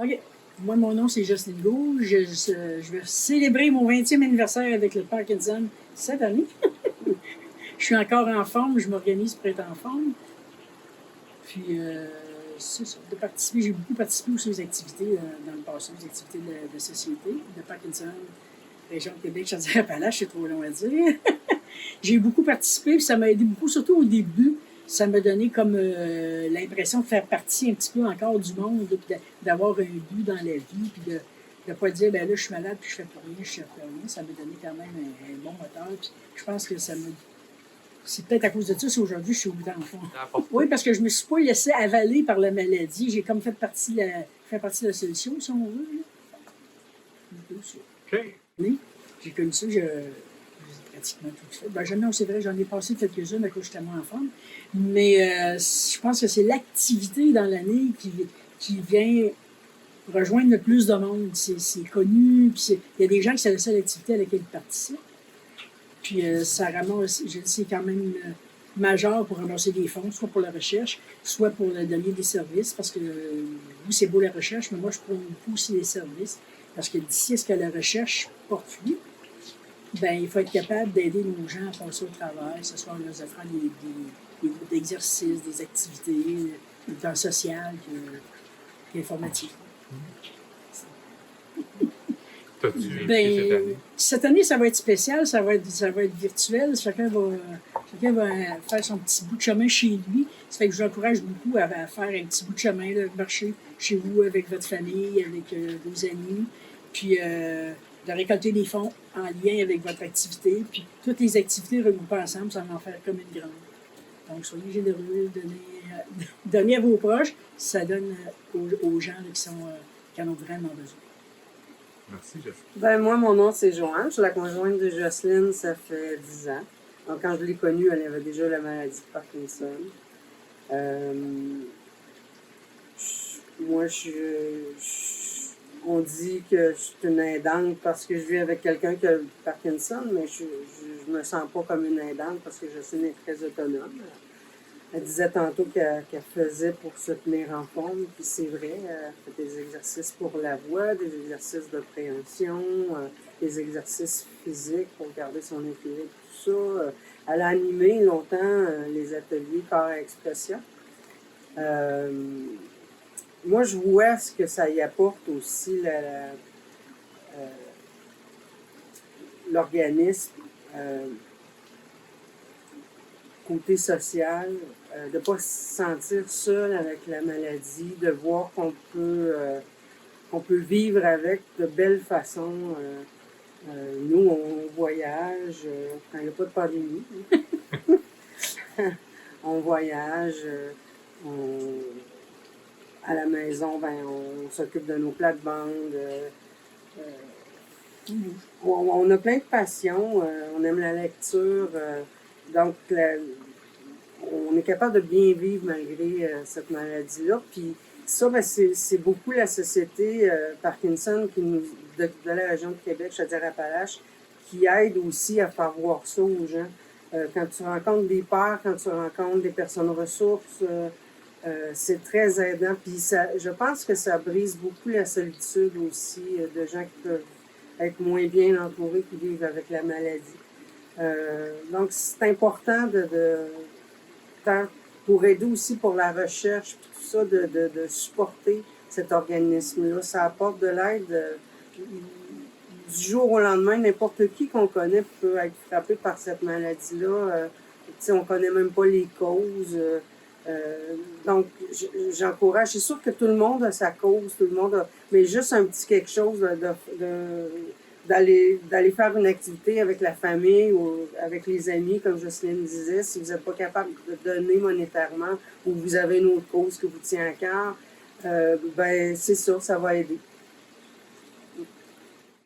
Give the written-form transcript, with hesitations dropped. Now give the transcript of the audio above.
OK. Moi, mon nom, c'est Jocelyne Gault. Je vais célébrer mon 20e anniversaire avec le Parkinson cette année. Je suis encore en forme. Je m'organise pour être en forme. Puis, c'est ça. J'ai beaucoup participé aussi aux activités dans le passé, aux activités de société, de Parkinson, région de Québec, Chaudière-Appalaches, c'est trop long à dire. J'ai beaucoup participé, puis ça m'a aidé beaucoup, surtout au début. Ça m'a donné comme l'impression de faire partie un petit peu encore du monde, puis d'avoir un but dans la vie, puis de ne pas dire, ben là, je suis malade, puis je fais plus rien, je fais plus rien. Ça m'a donné quand même un bon moteur, puis je pense que ça m'a... C'est peut-être à cause de ça si aujourd'hui je suis au bout d'enfant. Oui, parce que je me suis pas laissé avaler par la maladie. J'ai comme fait partie de la solution, si on veut. OK. Oui, j'ai connu ça, j'ai pratiquement tout fait. Ben, jamais, c'est vrai, j'en ai passé quelques-unes à cause j'étais moins en forme. Mais je pense que c'est l'activité dans l'année qui vient rejoindre le plus de monde. C'est connu. Il y a des gens qui c'est la seule activité à laquelle ils participent. Puis ça ramasse, c'est quand même majeur pour ramasser des fonds, soit pour la recherche, soit pour donner des services, parce que oui, c'est beau la recherche, mais moi, je prends beaucoup aussi les services, parce que d'ici à ce que la recherche porte fruit, ben, il faut être capable d'aider nos gens à passer au travail, que ce soit en leur offrant des groupes d'exercices, des activités, du temps social, puis informatique. Ben, cette année, ça va être spécial, ça va être virtuel. Chacun va faire son petit bout de chemin chez lui. Ça fait que je vous encourage beaucoup à faire un petit bout de chemin, là, marcher chez vous avec votre famille, avec vos amis, puis de récolter des fonds en lien avec votre activité. Puis toutes les activités regroupées ensemble, ça va en faire comme une grande. Donc, soyez généreux, donnez à vos proches, ça donne aux gens là, qui en ont vraiment besoin. Merci, Jocelyne. Ben, moi, mon nom, c'est Joanne. Je suis la conjointe de Jocelyne, ça fait 10 ans. Donc, quand je l'ai connue, elle avait déjà la maladie de Parkinson. Moi, on dit que je suis une aidante parce que je vis avec quelqu'un qui a le Parkinson, mais je me sens pas comme une aidante parce que Jocelyne est très autonome. Elle disait tantôt qu'elle faisait pour se tenir en forme, puis c'est vrai, elle fait des exercices pour la voix, des exercices de préhension, des exercices physiques pour garder son équilibre, tout ça. Elle a animé longtemps les ateliers corps et expression. Moi, je vois ce que ça y apporte aussi, l'organisme. Côté social, de ne pas se sentir seul avec la maladie, de voir qu'on peut vivre avec de belles façons. Nous, on voyage quand il n'y a pas de pandémie. On voyage, à la maison, ben, on s'occupe de nos plates-bandes. On a plein de passions, on aime la lecture. Donc, on est capable de bien vivre malgré cette maladie-là. Puis ça, ben, c'est beaucoup la société Parkinson de la région de Québec, Chaudière-Appalaches, qui aide aussi à faire voir ça aux gens. Quand tu rencontres des pairs, quand tu rencontres des personnes ressources, c'est très aidant. Puis je pense que ça brise beaucoup la solitude aussi de gens qui peuvent être moins bien entourés, qui vivent avec la maladie. Donc, c'est important pour aider aussi pour la recherche, tout ça, de supporter cet organisme-là. Ça apporte de l'aide du jour au lendemain. N'importe qui qu'on connaît peut être frappé par cette maladie-là. On ne connaît même pas les causes. Donc, j'encourage. C'est sûr que tout le monde a sa cause, tout le monde a... Mais juste un petit quelque chose d'aller faire une activité avec la famille ou avec les amis, comme Jocelyne disait, si vous n'êtes pas capable de donner monétairement ou vous avez une autre cause que vous tient à cœur, ben c'est sûr, ça va aider.